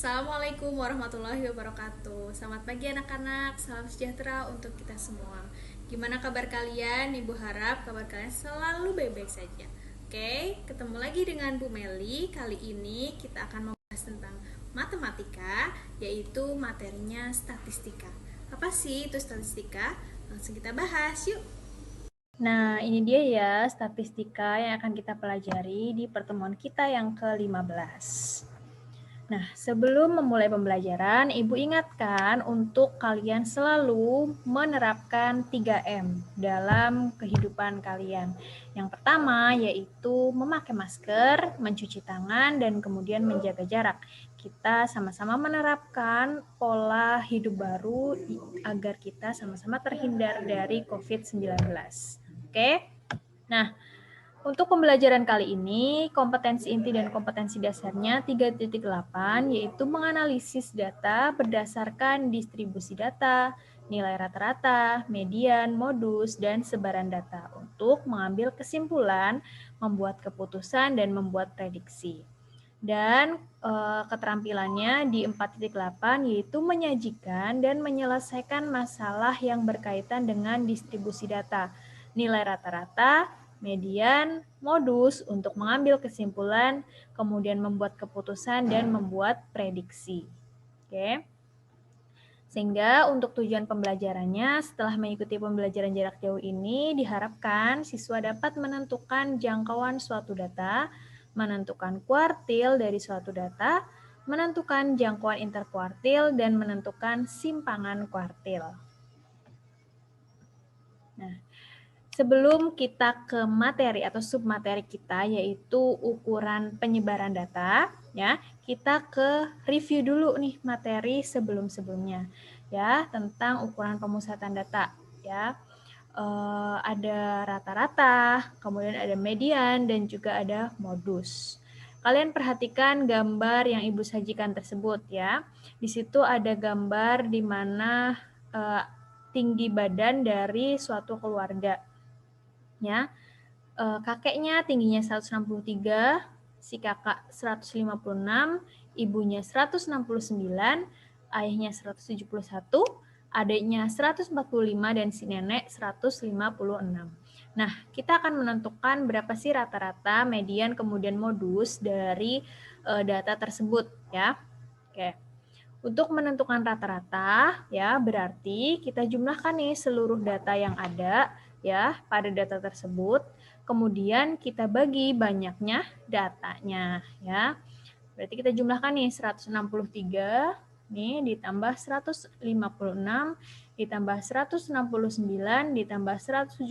Assalamualaikum warahmatullahi wabarakatuh. Selamat pagi anak-anak, salam sejahtera untuk kita semua. Gimana kabar kalian? Ibu harap kabar kalian selalu baik-baik saja. Oke, ketemu lagi dengan Bu Meli. Kali ini kita akan membahas tentang matematika, yaitu materinya statistika. Apa sih itu statistika? Langsung kita bahas, yuk. Nah, ini dia ya statistika yang akan kita pelajari di pertemuan kita yang ke-15. Nah, sebelum memulai pembelajaran, Ibu ingatkan untuk kalian selalu menerapkan 3M dalam kehidupan kalian. Yang pertama yaitu memakai masker, mencuci tangan, dan kemudian menjaga jarak. Kita sama-sama menerapkan pola hidup baru agar kita sama-sama terhindar dari COVID-19. Oke? Nah, untuk pembelajaran kali ini, kompetensi inti dan kompetensi dasarnya 3.8, yaitu menganalisis data berdasarkan distribusi data, nilai rata-rata, median, modus, dan sebaran data untuk mengambil kesimpulan, membuat keputusan, dan membuat prediksi. Dan keterampilannya di 4.8 yaitu menyajikan dan menyelesaikan masalah yang berkaitan dengan distribusi data, nilai rata-rata, median, modus untuk mengambil kesimpulan, kemudian membuat keputusan dan membuat prediksi. Oke. Sehingga untuk tujuan pembelajarannya, setelah mengikuti pembelajaran jarak jauh ini, diharapkan siswa dapat menentukan jangkauan suatu data, menentukan kuartil dari suatu data, menentukan jangkauan interkuartil, dan menentukan simpangan kuartil. Nah, sebelum kita ke materi atau submateri kita, yaitu ukuran penyebaran data, ya, kita ke review dulu nih materi sebelum-sebelumnya, ya, tentang ukuran pemusatan data, ya. Ada rata-rata, kemudian ada median, dan juga ada modus. Kalian perhatikan gambar yang Ibu sajikan tersebut, ya. Di situ ada gambar di mana tinggi badan dari suatu keluarga. Ya, kakeknya tingginya 163, si kakak 156, ibunya 169, ayahnya 171, adiknya 145, dan si nenek 156. Nah, kita akan menentukan berapa sih rata-rata, median, kemudian modus dari data tersebut, ya. Oke. Untuk menentukan rata-rata, ya, berarti kita jumlahkan nih seluruh data yang ada, ya, pada data tersebut. Kemudian kita bagi banyaknya datanya, ya. Berarti kita jumlahkan nih 163 nih ditambah 156 ditambah 169 ditambah 171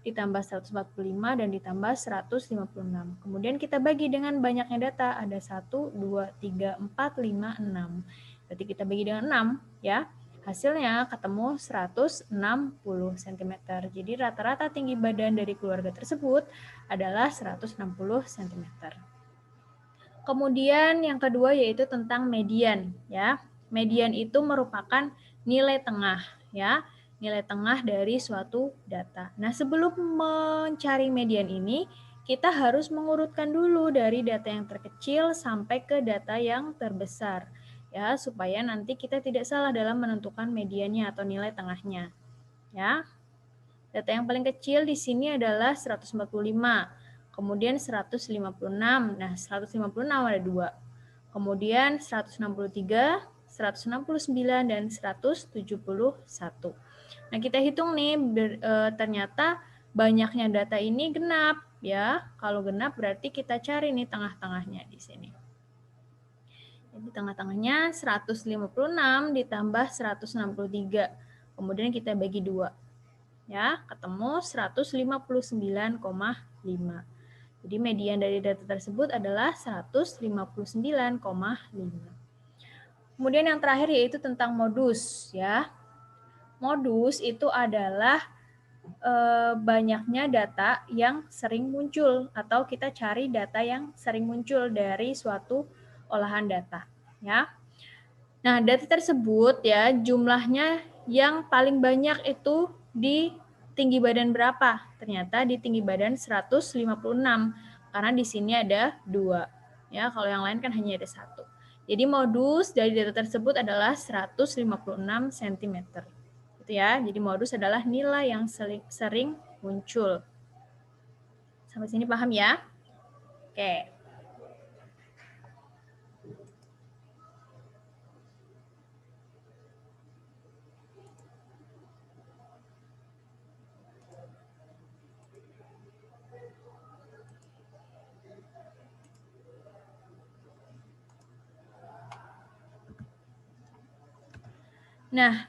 ditambah 145 dan ditambah 156. Kemudian kita bagi dengan banyaknya data, ada 1 2 3 4 5 6. Berarti kita bagi dengan 6, ya. Hasilnya ketemu 160 cm. Jadi rata-rata tinggi badan dari keluarga tersebut adalah 160 cm. Kemudian yang kedua yaitu tentang median, ya. Median itu merupakan nilai tengah, ya. Nilai tengah dari suatu data. Nah, sebelum mencari median ini, kita harus mengurutkan dulu dari data yang terkecil sampai ke data yang terbesar, ya, supaya nanti kita tidak salah dalam menentukan mediannya atau nilai tengahnya, ya. Data yang paling kecil di sini adalah 145. Kemudian 156. Nah, 156 ada 2. Kemudian 163, 169, dan 171. Nah, kita hitung nih, ternyata banyaknya data ini genap, ya. Kalau genap berarti kita cari nih tengah-tengahnya di sini. Jadi tengah-tengahnya 156 ditambah 163. Kemudian kita bagi 2. Ya, ketemu 159,5. Jadi median dari data tersebut adalah 159,5. Kemudian yang terakhir yaitu tentang modus, ya. Modus itu adalah banyaknya data yang sering muncul atau kita cari data yang sering muncul dari suatu olahan data, ya. Nah, data tersebut ya jumlahnya yang paling banyak itu di tinggi badan berapa? Ternyata di tinggi badan 156 karena di sini ada 2. Ya, kalau yang lain kan hanya ada 1. Jadi modus dari data tersebut adalah 156 cm. Gitu ya. Jadi modus adalah nilai yang sering muncul. Sampai sini paham ya? Oke. Nah,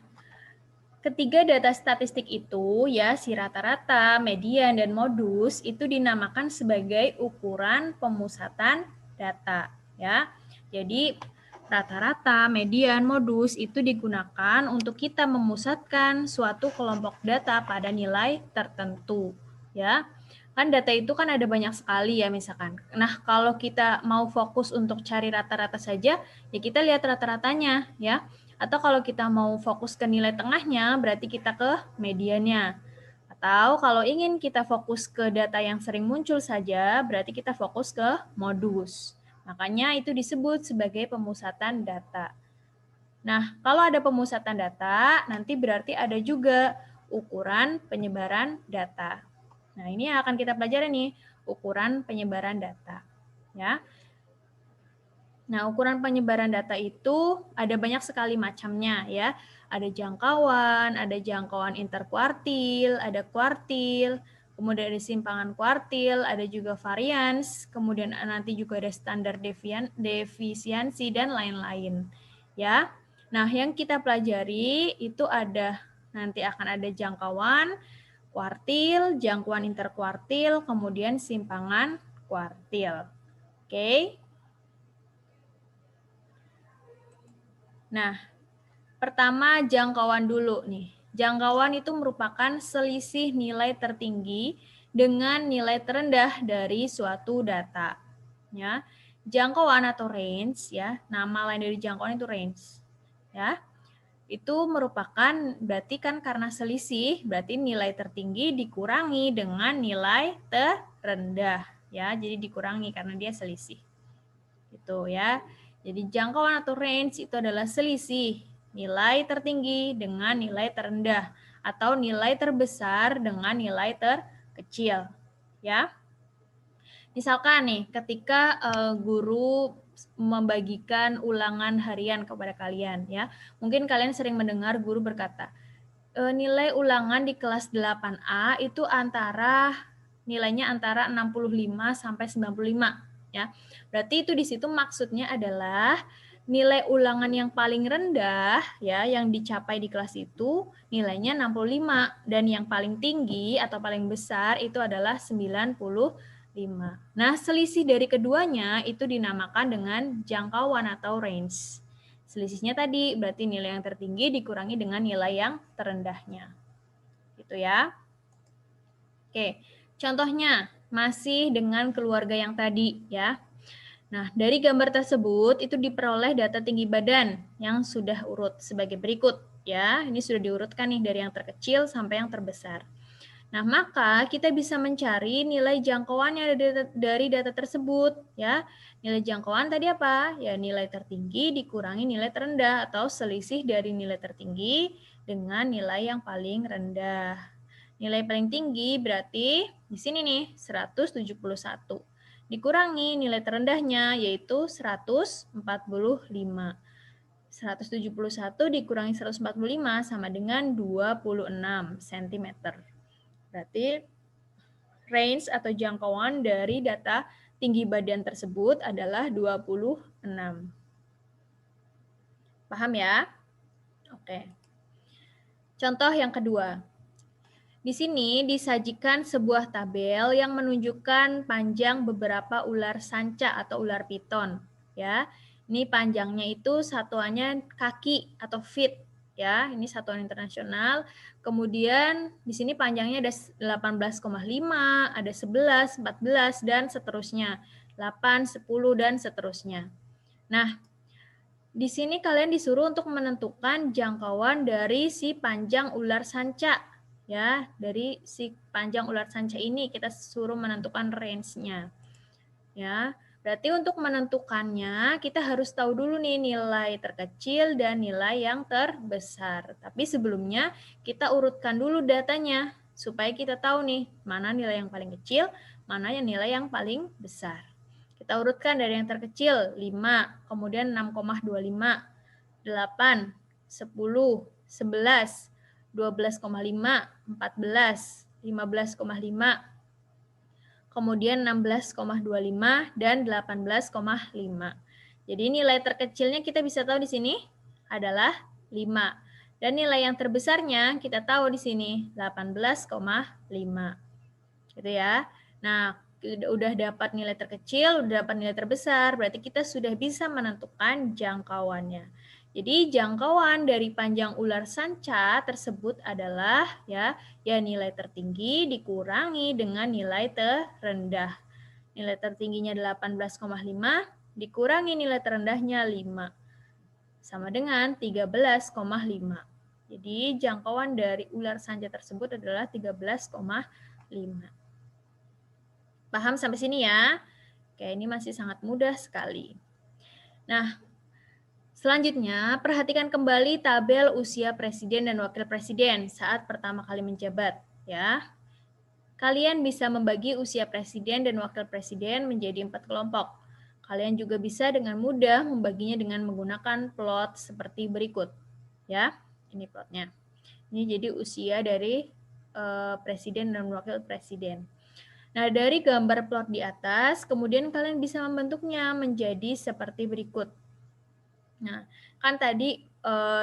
ketiga data statistik itu ya si rata-rata, median, dan modus itu dinamakan sebagai ukuran pemusatan data ya. Jadi rata-rata, median, modus itu digunakan untuk kita memusatkan suatu kelompok data pada nilai tertentu ya. Kan data itu kan ada banyak sekali ya misalkan. Nah, kalau kita mau fokus untuk cari rata-rata saja, ya kita lihat rata-ratanya ya. Atau kalau kita mau fokus ke nilai tengahnya, berarti kita ke mediannya. Atau kalau ingin kita fokus ke data yang sering muncul saja, berarti kita fokus ke modus. Makanya itu disebut sebagai pemusatan data. Nah, kalau ada pemusatan data, nanti berarti ada juga ukuran penyebaran data. Nah, ini yang akan kita pelajari nih, ukuran penyebaran data. Ya. Nah, ukuran penyebaran data itu ada banyak sekali macamnya ya. Ada jangkauan interkuartil, ada kuartil, kemudian ada simpangan kuartil, ada juga varians, kemudian nanti juga ada standar defisiensi dan lain-lain. Ya. Nah, yang kita pelajari itu ada nanti akan ada jangkauan kuartil, jangkauan interkuartil, kemudian simpangan kuartil. Oke. Nah, pertama jangkauan dulu nih. Jangkauan itu merupakan selisih nilai tertinggi dengan nilai terendah dari suatu data. Ya. Jangkauan atau range ya, nama lain dari jangkauan itu range. Ya. Itu merupakan berarti kan karena selisih, berarti nilai tertinggi dikurangi dengan nilai terendah ya. Jadi dikurangi karena dia selisih. Gitu ya. Jadi jangkauan atau range itu adalah selisih nilai tertinggi dengan nilai terendah atau nilai terbesar dengan nilai terkecil. Ya. Misalkan nih, ketika guru membagikan ulangan harian kepada kalian ya. Mungkin kalian sering mendengar guru berkata, nilai ulangan di kelas 8A itu nilainya antara 65 sampai 95 ya. Berarti itu di situ maksudnya adalah nilai ulangan yang paling rendah ya yang dicapai di kelas itu nilainya 65 dan yang paling tinggi atau paling besar itu adalah 95. Nah, selisih dari keduanya itu dinamakan dengan jangkauan atau range. Selisihnya tadi berarti nilai yang tertinggi dikurangi dengan nilai yang terendahnya. Gitu ya. Oke, contohnya masih dengan keluarga yang tadi ya. Nah, dari gambar tersebut itu diperoleh data tinggi badan yang sudah urut sebagai berikut ya. Ini sudah diurutkan nih dari yang terkecil sampai yang terbesar. Nah, maka kita bisa mencari nilai jangkauannya dari data tersebut ya. Nilai jangkauan tadi apa? Ya, nilai tertinggi dikurangi nilai terendah atau selisih dari nilai tertinggi dengan nilai yang paling rendah. Nilai paling tinggi berarti di sini nih 171. Dikurangi nilai terendahnya yaitu 145. 171 dikurangi 145 sama dengan 26 cm. Berarti range atau jangkauan dari data tinggi badan tersebut adalah 26. Paham ya? Oke. Contoh yang kedua. Di sini disajikan sebuah tabel yang menunjukkan panjang beberapa ular sanca atau ular piton. Ya, ini panjangnya itu satuannya kaki atau feet. Ya, ini satuan internasional. Kemudian di sini panjangnya ada 18,5, ada 11, 14 dan seterusnya. 8, 10 dan seterusnya. Nah, di sini kalian disuruh untuk menentukan jangkauan dari si panjang ular sanca. Ya, dari si panjang ular sanca ini kita suruh menentukan range-nya. Ya. Berarti untuk menentukannya, kita harus tahu dulu nih nilai terkecil dan nilai yang terbesar. Tapi sebelumnya, kita urutkan dulu datanya, supaya kita tahu nih, mana nilai yang paling kecil, mana yang nilai yang paling besar. Kita urutkan dari yang terkecil, 5, kemudian 6,25, 8, 10, 11, 12,5, 14, 15,5, kemudian 16,25 dan 18,5. Jadi nilai terkecilnya kita bisa tahu di sini adalah 5. Dan nilai yang terbesarnya kita tahu di sini 18,5. Gitu ya. Nah, udah dapat nilai terkecil, udah dapat nilai terbesar, berarti kita sudah bisa menentukan jangkauannya. Jadi jangkauan dari panjang ular sanca tersebut adalah ya nilai tertinggi dikurangi dengan nilai terendah. Nilai tertingginya 18,5 dikurangi nilai terendahnya 5 sama dengan 13,5. Jadi jangkauan dari ular sanca tersebut adalah 13,5. Paham sampai sini ya? Oke, ini masih sangat mudah sekali. Nah, selanjutnya, perhatikan kembali tabel usia presiden dan wakil presiden saat pertama kali menjabat, ya. Kalian bisa membagi usia presiden dan wakil presiden menjadi 4 kelompok. Kalian juga bisa dengan mudah membaginya dengan menggunakan plot seperti berikut, ya. Ini plotnya. Ini jadi usia dari presiden dan wakil presiden. Nah, dari gambar plot di atas, kemudian kalian bisa membentuknya menjadi seperti berikut. Nah, kan tadi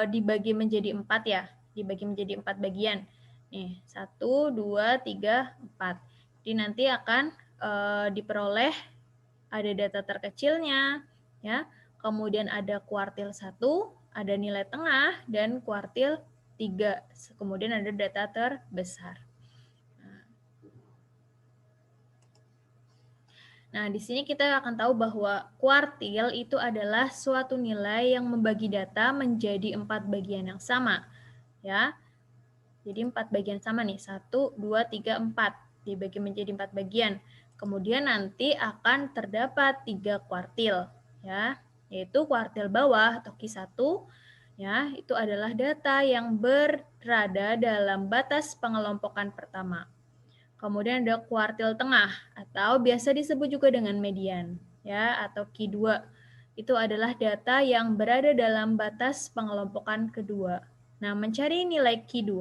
dibagi menjadi 4 ya, dibagi menjadi 4 bagian. Nih, 1, 2, 3, 4. Jadi nanti akan diperoleh ada data terkecilnya, ya. Kemudian ada kuartil 1, ada nilai tengah, dan kuartil 3. Kemudian ada data terbesar. Nah, di sini kita akan tahu bahwa kuartil itu adalah suatu nilai yang membagi data menjadi 4 bagian yang sama. Ya, jadi 4 bagian sama nih, 1, 2, 3, 4. Dibagi menjadi 4 bagian. Kemudian nanti akan terdapat 3 kuartil. Ya, yaitu kuartil bawah atau Q1. Ya, itu adalah data yang berada dalam batas pengelompokan pertama. Kemudian ada kuartil tengah atau biasa disebut juga dengan median, ya, atau Q2. Itu adalah data yang berada dalam batas pengelompokan kedua. Nah, mencari nilai Q2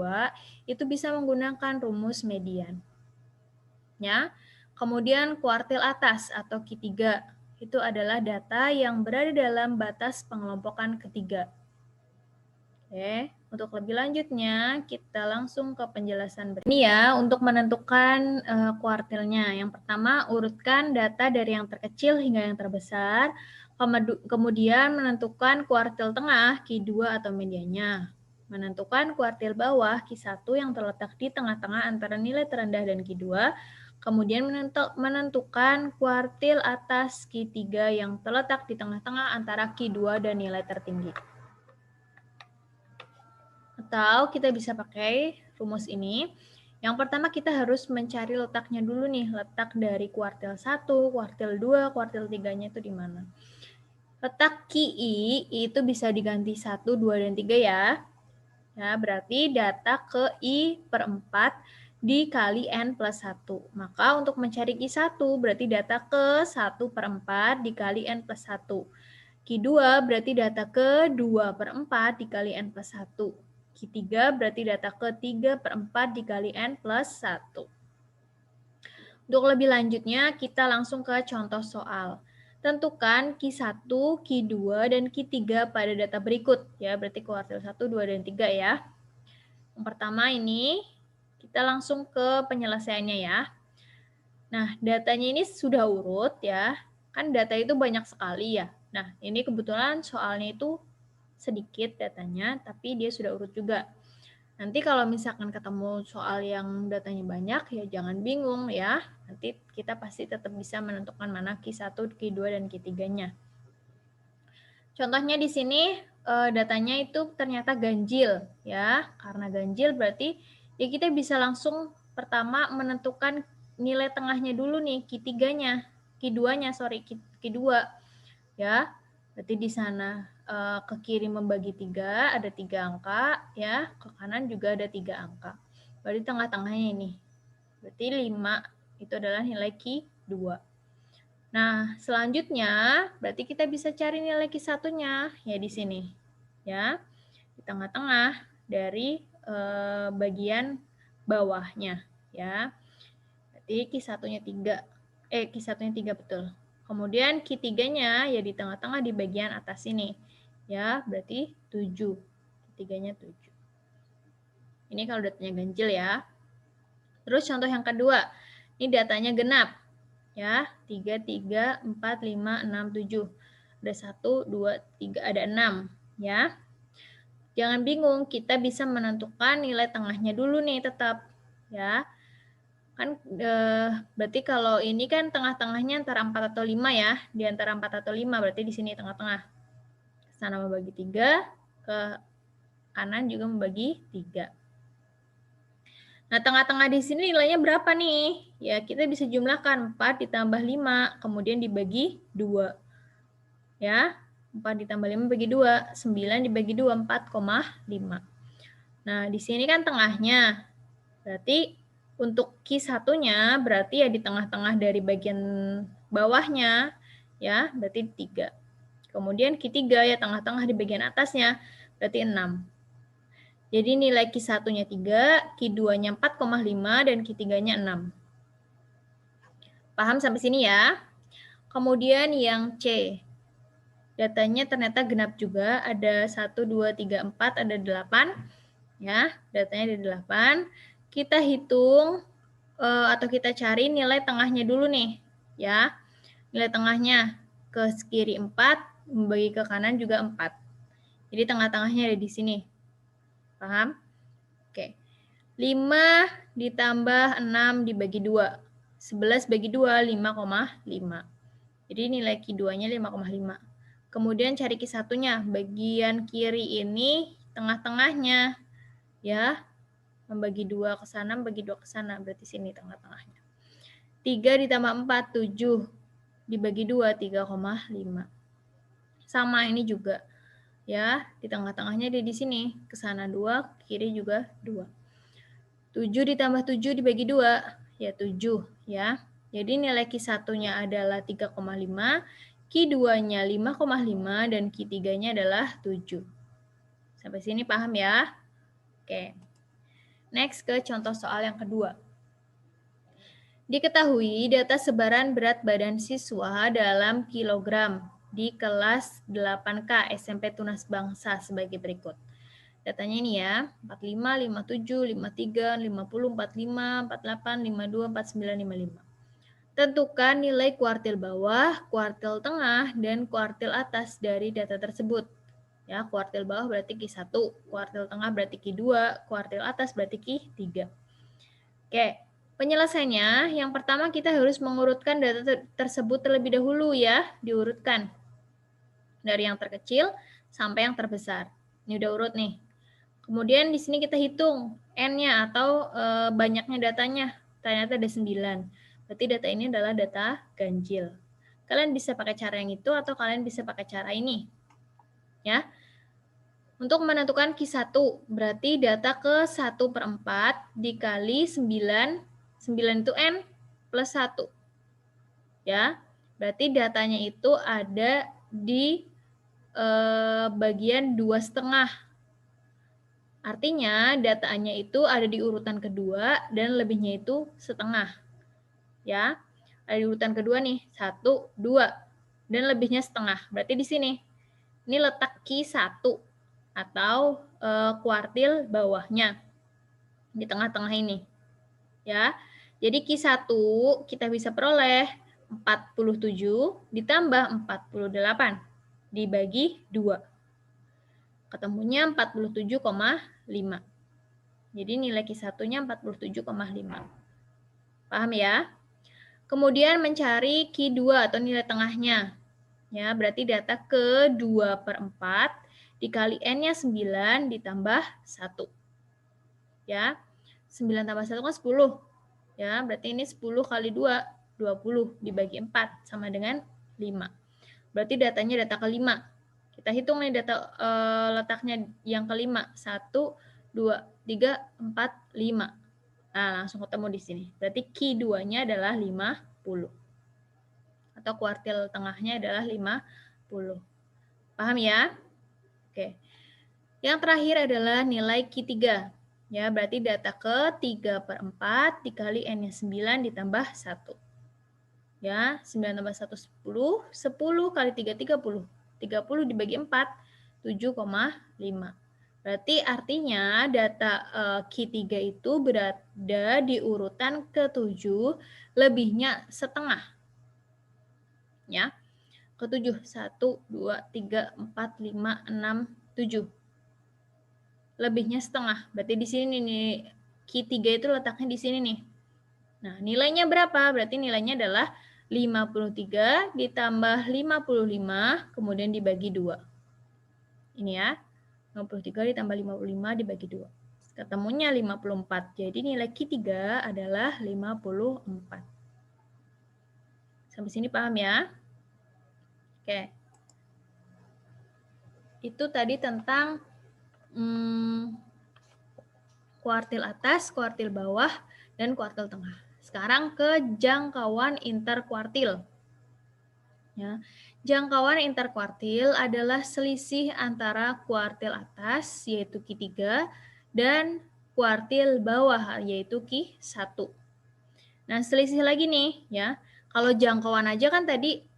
itu bisa menggunakan rumus median. Ya. Kemudian kuartil atas atau Q3 itu adalah data yang berada dalam batas pengelompokan ketiga. Oke, untuk lebih lanjutnya kita langsung ke penjelasan berikutnya. Ini ya untuk menentukan kuartilnya. Yang pertama, urutkan data dari yang terkecil hingga yang terbesar. Kemudian menentukan kuartil tengah Q2 atau mediannya. Menentukan kuartil bawah Q1 yang terletak di tengah-tengah antara nilai terendah dan Q2. Kemudian menentukan kuartil atas Q3 yang terletak di tengah-tengah antara Q2 dan nilai tertinggi. Atau kita bisa pakai rumus ini. Yang pertama kita harus mencari letaknya dulu nih, letak dari kuartil 1, kuartil 2, kuartil 3-nya itu di mana. Letak QI itu bisa diganti 1, 2, dan 3 ya. Ya, berarti data ke I/4 dikali N plus 1. Maka untuk mencari Q1 berarti data ke 1/4 dikali N plus 1. Q2 berarti data ke 2/4 dikali N plus 1. Q3 berarti data ke 3/4 dikali N plus 1. Untuk lebih lanjutnya, kita langsung ke contoh soal. Tentukan Q1, Q2, dan Q3 pada data berikut. Ya, berarti kuartil 1, 2, dan 3 ya. Yang pertama ini, kita langsung ke penyelesaiannya ya. Nah, datanya ini sudah urut ya. Kan data itu banyak sekali ya. Nah, ini kebetulan soalnya itu sedikit datanya, tapi dia sudah urut juga. Nanti kalau misalkan ketemu soal yang datanya banyak, ya jangan bingung ya. Nanti kita pasti tetap bisa menentukan mana Q1, Q2, dan Q3-nya. Contohnya di sini datanya itu ternyata ganjil ya. Karena ganjil berarti ya kita bisa langsung pertama menentukan nilai tengahnya dulu nih, Q3-nya. Q2-nya, sorry. Ki 2. Ya, berarti di sana ke kiri membagi 3, ada 3 angka, ya, ke kanan juga ada 3 angka. Berarti tengah-tengahnya ini. Berarti 5 itu adalah nilai Ki 2. Nah, selanjutnya berarti kita bisa cari nilai Ki 1-nya, ya di sini. Ya, di tengah-tengah dari bagian bawahnya, ya. Berarti Ki 1-nya 3. Ki 1-nya 3 betul. Kemudian Ki 3-nya ya di tengah-tengah di bagian atas ini. Ya, berarti 7. Ki 3-nya 7. Ini kalau datanya ganjil ya. Terus contoh yang kedua. Ini datanya genap. Ya, 3, 3, 4, 5, 6, 7. Ada 1, 2, 3, ada 6. Ya. Jangan bingung, kita bisa menentukan nilai tengahnya dulu nih tetap. Ya. Kan berarti kalau ini kan tengah-tengahnya antara 4 atau 5 ya. Di antara 4 atau 5 berarti di sini tengah-tengah. Ke sana membagi 3, ke kanan juga membagi 3. Nah, tengah-tengah di sini nilainya berapa nih? Ya, kita bisa jumlahkan 4 ditambah 5, kemudian dibagi 2. Ya, 4 ditambah 5 bagi 2, 9 dibagi 2, 4,5. Nah, di sini kan tengahnya. Berarti untuk Ki 1-nya berarti ya di tengah-tengah dari bagian bawahnya, ya, berarti 3. Kemudian Ki 3 ya tengah-tengah di bagian atasnya, berarti 6. Jadi nilai Ki 1-nya 3, Ki 2-nya 4,5, dan Ki 3-nya 6. Paham sampai sini ya? Kemudian yang C. Datanya ternyata genap juga, ada 1, 2, 3, 4, ada 8. Ya, datanya ada 8. Kita hitung atau kita cari nilai tengahnya dulu nih. Ya, nilai tengahnya ke kiri 4, membagi ke kanan juga 4. Jadi tengah-tengahnya ada di sini. Paham? Oke. 5 ditambah 6 dibagi 2. 11 bagi 2, 5,5. Jadi nilai Ki 2-nya 5,5. Kemudian cari Ki 1-nya. Bagian kiri ini tengah-tengahnya. Ya, membagi 2 ke sana, membagi 2 ke sana. Berarti sini tengah-tengahnya. 3 ditambah 4, 7. Dibagi 2, 3,5. Sama ini juga. Ya, di tengah-tengahnya dia di sini. Ke sana 2, kiri juga 2. 7 ditambah 7 dibagi 2, ya 7. Ya. Jadi nilai Ki 1-nya adalah 3,5, Ki 2-nya 5,5, dan Ki 3-nya adalah 7. Sampai sini paham ya? Oke. Next ke contoh soal yang kedua. Diketahui data sebaran berat badan siswa dalam kilogram di kelas 8K SMP Tunas Bangsa sebagai berikut. Datanya ini ya, 45, 57, 53, 50, 45, 48, 52, 49, 55. Tentukan nilai kuartil bawah, kuartil tengah, dan kuartil atas dari data tersebut. Ya, kuartil bawah berarti Ki 1, kuartil tengah berarti Ki 2, kuartil atas berarti Ki 3. Oke, penyelesaiannya yang pertama kita harus mengurutkan data tersebut terlebih dahulu ya, diurutkan. Dari yang terkecil sampai yang terbesar. Ini udah urut nih. Kemudian di sini kita hitung N-nya atau banyaknya datanya. Ternyata ada 9. Berarti data ini adalah data ganjil. Kalian bisa pakai cara yang itu atau kalian bisa pakai cara ini. Ya. Untuk menentukan Ki 1, berarti data ke 1/4 dikali 9. 9 itu N plus 1. Ya. Berarti datanya itu ada di bagian 2,5. Artinya datanya itu ada di urutan kedua dan lebihnya itu setengah. Ya, ada di urutan kedua nih, 1, 2, dan lebihnya setengah. Berarti di sini, ini letak Ki 1 atau kuartil bawahnya di tengah-tengah ini. Ya, jadi Ki 1 kita bisa peroleh 47 ditambah 48 dibagi 2. Ketemunya 47,5. Jadi nilai Ki 1-nya 47,5. Paham ya? Kemudian mencari Ki 2 atau nilai tengahnya. Ya, berarti data ke 2/4 dikali N-nya 9 ditambah 1. Ya. 9 tambah 1 kan 10. Ya, berarti ini 10 kali 2, 20 dibagi 4 sama dengan 5. Berarti datanya data kelima. Kita hitung nih data letaknya yang kelima. 1, 2, 3, 4, 5. Nah, langsung ketemu di sini. Berarti Q2-nya adalah 50. Atau kuartil tengahnya adalah 50. Paham ya? Oke. Yang terakhir adalah nilai Q3. Ya, berarti data ke 3/4 dikali N-nya 9 ditambah 1. Ya, 9 tambah 1, 10. 10 kali 3, 30. 30 dibagi 4, 7,5. Berarti artinya data Q3 itu berada di urutan ke-7, lebihnya setengah. Ya, ke-7. 1, 2, 3, 4, 5, 6, 7. Lebihnya setengah. Berarti di sini nih, Q3 itu letaknya di sini nih. Nah, nilainya berapa? Berarti nilainya adalah 53 ditambah 55, kemudian dibagi 2. Ini ya, 53 ditambah 55 dibagi 2. Ketemunya 54. Jadi nilai Q3 adalah 54. Sampai sini paham ya? Oke. Itu tadi tentang kuartil atas, kuartil bawah, dan kuartil tengah. Sekarang ke jangkauan interkuartil. Ya. Jangkauan interkuartil adalah selisih antara kuartil atas, yaitu Q3, dan kuartil bawah, yaitu Q1. Nah, selisih lagi nih, ya. Kalau jangkauan aja kan tadi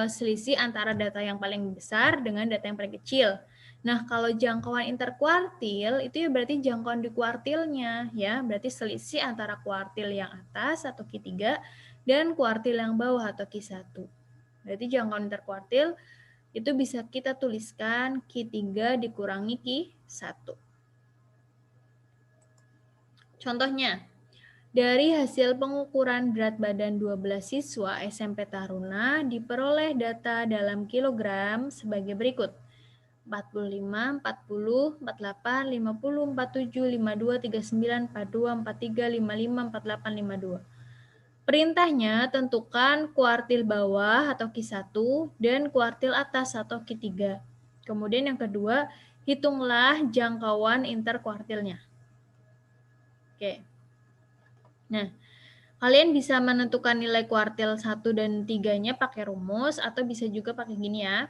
selisih antara data yang paling besar dengan data yang paling kecil. Nah, kalau jangkauan interkuartil itu ya berarti jangkauan di kuartilnya, ya. Berarti selisih antara kuartil yang atas atau Q3 dan kuartil yang bawah atau Q1. Berarti jangkauan interkuartil itu bisa kita tuliskan Q3 dikurangi Q1. Contohnya, dari hasil pengukuran berat badan 12 siswa SMP Taruna diperoleh data dalam kilogram sebagai berikut. 45, 40, 48, 50, 47, 52, 39, 42, 43, 55, 48, 52. Perintahnya tentukan kuartil bawah atau Q1 dan kuartil atas atau Q3. Kemudian yang kedua, hitunglah jangkauan interkuartilnya. Oke. Nah, kalian bisa menentukan nilai kuartil 1 dan 3-nya pakai rumus atau bisa juga pakai gini ya.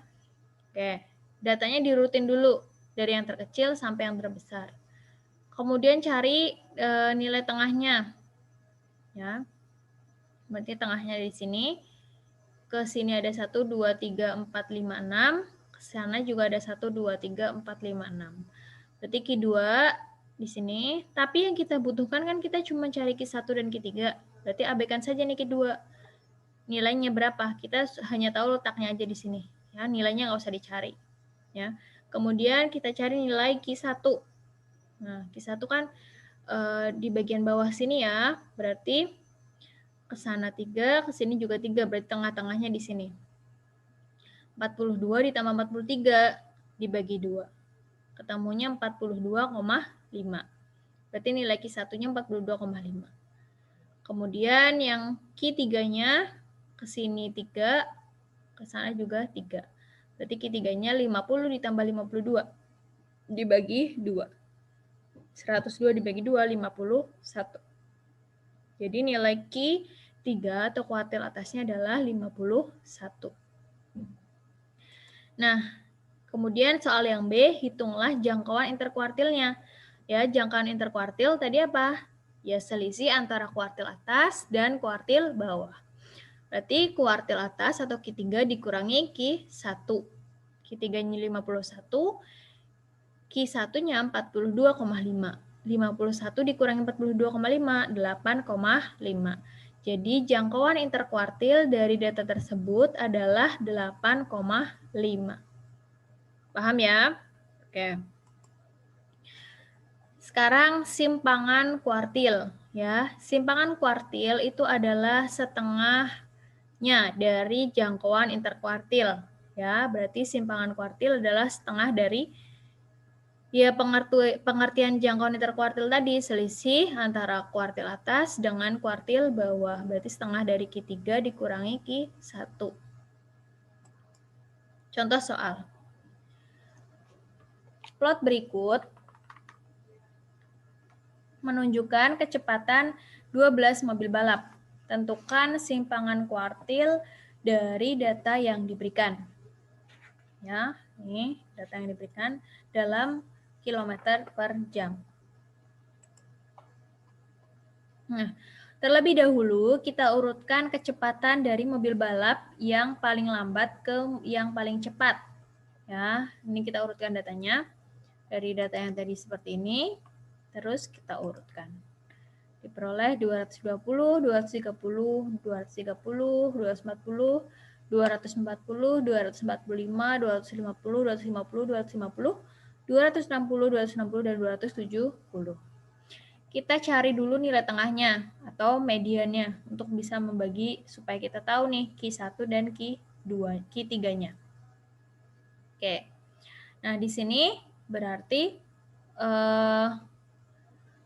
Oke, datanya dirutin dulu dari yang terkecil sampai yang terbesar. Kemudian cari nilai tengahnya. Ya. Berarti tengahnya di sini. Ke sini ada 1, 2, 3, 4, 5, 6. Ke sana juga ada 1, 2, 3, 4, 5, 6. Berarti Q2 di sini. Tapi yang kita butuhkan kan kita cuma cari Q1 dan Q3. Berarti abaikan saja nih Q2. Nilainya berapa? Kita hanya tahu letaknya aja di sini. Ya, nilainya nggak usah dicari. Ya. Kemudian kita cari nilai Q1. Nah, Q1 kan di bagian bawah sini ya. Berarti ke sana 3, ke sini juga 3, berarti tengah-tengahnya di sini. 42 ditambah 43 dibagi 2. Ketemunya 42,5. Berarti nilai Q1-nya 42,5. Kemudian yang Q3-nya ke sini 3, ke sana juga 3. Berarti Q3-nya 50 ditambah 52 dibagi 2. 102 dibagi 2, 51. Jadi nilai Q3 atau kuartil atasnya adalah 51. Nah, kemudian soal yang B, hitunglah jangkauan interkuartilnya. Ya, jangkauan interkuartil tadi apa? Ya, selisih antara kuartil atas dan kuartil bawah. Berarti kuartil atas atau Q3 dikurangi Q1. Q3-nya 51, Q1-nya 42,5. 51 dikurangi 42,5, 8,5. Jadi jangkauan interkuartil dari data tersebut adalah 8,5. Paham ya? Oke. Sekarang simpangan kuartil ya. Simpangan kuartil itu adalah setengahnya dari jangkauan interkuartil ya. Berarti simpangan kuartil adalah setengah dari ya pengertian jangkauan interkuartil tadi, selisih antara kuartil atas dengan kuartil bawah. Berarti setengah dari Q3 dikurangi Q1. Contoh soal. Plot berikut menunjukkan kecepatan 12 mobil balap. Tentukan simpangan kuartil dari data yang diberikan. Ya, ini data yang diberikan dalam kilometer per jam. Nah, terlebih dahulu kita urutkan kecepatan dari mobil balap yang paling lambat ke yang paling cepat. Ya, ini kita urutkan datanya. Dari data yang tadi seperti ini, terus kita urutkan. Diperoleh 220, 230, 230, 240, 240, 245, 250, 250, 250, 260, 260, dan 270. Kita cari dulu nilai tengahnya atau mediannya untuk bisa membagi supaya kita tahu nih Q1 dan Q2, Q3-nya. Oke. Nah, di sini berarti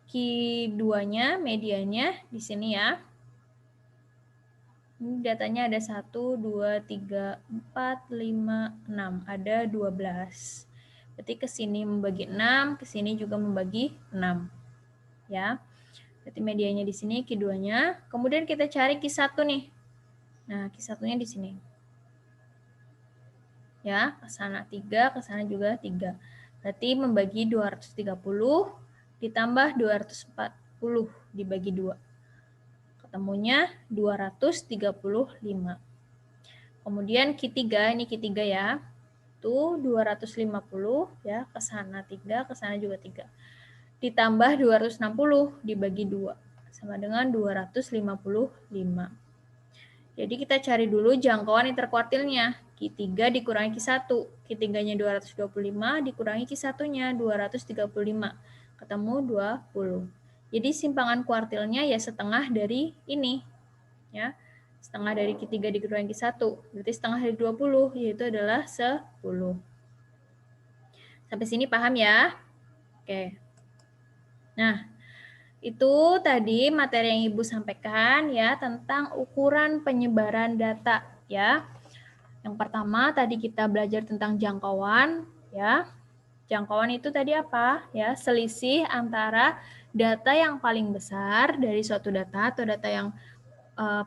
Q2-nya, medianya di sini ya. Ini datanya ada 1, 2, 3, 4, 5, 6. Ada 12. Berarti ke sini membagi 6, ke sini juga membagi 6. Ya. Berarti medianya di sini, Q2-nya. Kemudian kita cari Q1 nih. Nah, Q1-nya di sini. Ya, ke sana 3, ke sana juga 3. Berarti membagi 230 ditambah 240 dibagi 2. Ketemunya 235. Kemudian Q3, ini Q3 ya. Itu 250 ya, ke sana 3, ke sana juga 3. Ditambah 260 dibagi 2 sama dengan 255. Jadi kita cari dulu jangkauan interkuartilnya. Q3 dikurangi Q1. Q3-nya 225 dikurangi Q1-nya 235. Ketemu 20. Jadi simpangan kuartilnya ya setengah dari ini. Ya. Setengah dari Q3 dikurangi Q1. Berarti setengah dari 20, yaitu adalah 10. Sampai sini paham ya? Oke. Nah, itu tadi materi yang Ibu sampaikan ya tentang ukuran penyebaran data ya. Yang pertama tadi kita belajar tentang jangkauan ya. Jangkauan itu tadi apa? Ya, selisih antara data yang paling besar dari suatu data atau data yang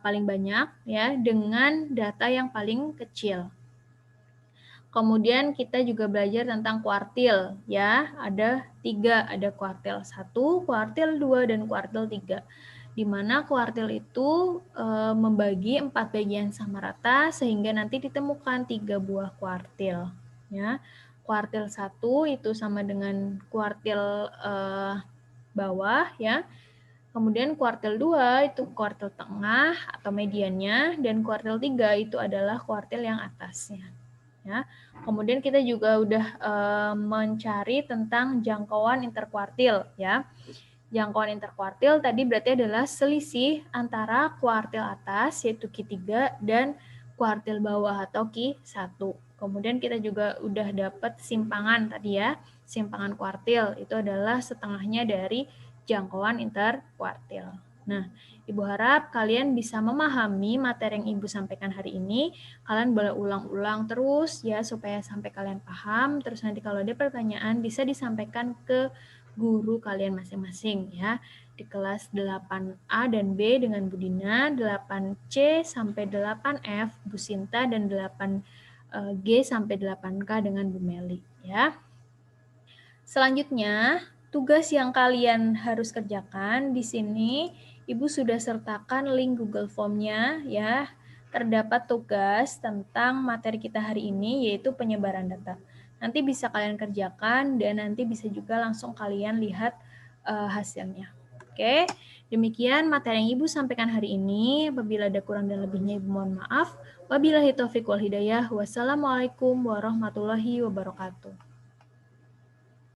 paling banyak ya dengan data yang paling kecil. Kemudian kita juga belajar tentang kuartil ya, ada 3, ada kuartil 1, kuartil 2, dan kuartil 3. Di mana kuartil itu membagi 4 bagian sama rata sehingga nanti ditemukan 3 buah kuartil ya. Kuartil 1 itu sama dengan kuartil bawah ya. Kemudian kuartil 2 itu kuartil tengah atau mediannya, dan kuartil 3 itu adalah kuartil yang atasnya. Ya. Kemudian kita juga udah mencari tentang jangkauan interkuartil ya. Jangkauan interkuartil tadi berarti adalah selisih antara kuartil atas yaitu Q3 dan kuartil bawah atau Q1. Kemudian kita juga udah dapat simpangan tadi ya. Simpangan kuartil itu adalah setengahnya dari jangkauan interkuartil. Nah, Ibu harap kalian bisa memahami materi yang Ibu sampaikan hari ini. Kalian boleh ulang-ulang terus ya supaya sampai kalian paham. Terus nanti kalau ada pertanyaan bisa disampaikan ke guru kalian masing-masing ya. Di kelas 8A dan B dengan Bu Dina, 8C sampai 8F Bu Sinta, dan 8G sampai 8K dengan Bu Meli ya. Selanjutnya, tugas yang kalian harus kerjakan di sini Ibu sudah sertakan link Google Form-nya ya. Terdapat tugas tentang materi kita hari ini yaitu penyebaran data. Nanti bisa kalian kerjakan dan nanti bisa juga langsung kalian lihat hasilnya. Oke, demikian materi yang Ibu sampaikan hari ini. Apabila ada kurang dan lebihnya Ibu mohon maaf. Wabillahi taufiq wal hidayah. Wassalamualaikum warahmatullahi wabarakatuh.